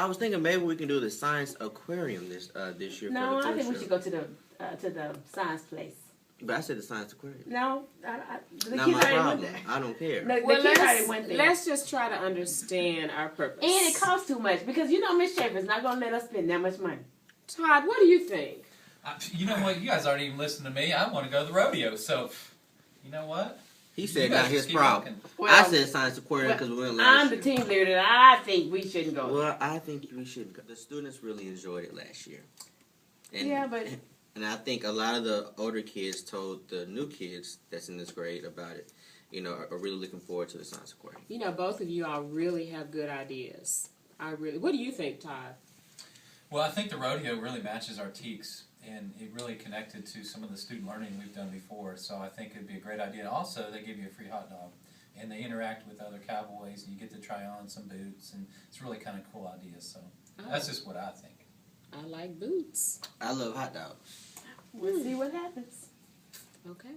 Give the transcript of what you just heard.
was thinking maybe we can do the science aquarium this year. No, for the I think we show. should go to the science place. But I said the science aquarium. No, the Not kids my already went problem. there. I don't care. The Well, kids already went there. let's just try to understand our purpose. And it costs too much because you know Miss Schaefer's not gonna let us spend that much money. Todd, what do you think? You know what? You guys aren't even listening to me. I want to go to the rodeo. So, you know what? He You said guys not his just keep problem. walking. Well, I said science aquarium because we went last I'm the year. team leader. I think we shouldn't go. Well, I think we should go. The students really enjoyed it last year. And, Yeah, but- And I think a lot of the older kids told the new kids that's in this grade about it. You know, are really looking forward to the science aquarium. You know, both of you all really have good ideas. What do you think, Todd? Well, I think the rodeo really matches our teaks, and it really connected to some of the student learning we've done before. So I think it'd be a great idea. Also, they give you a free hot dog, and they interact with other cowboys, and you get to try on some boots, and it's really kind of a cool idea. So that's just what I think. I like boots. I love hot dogs. We'll see what happens. Okay.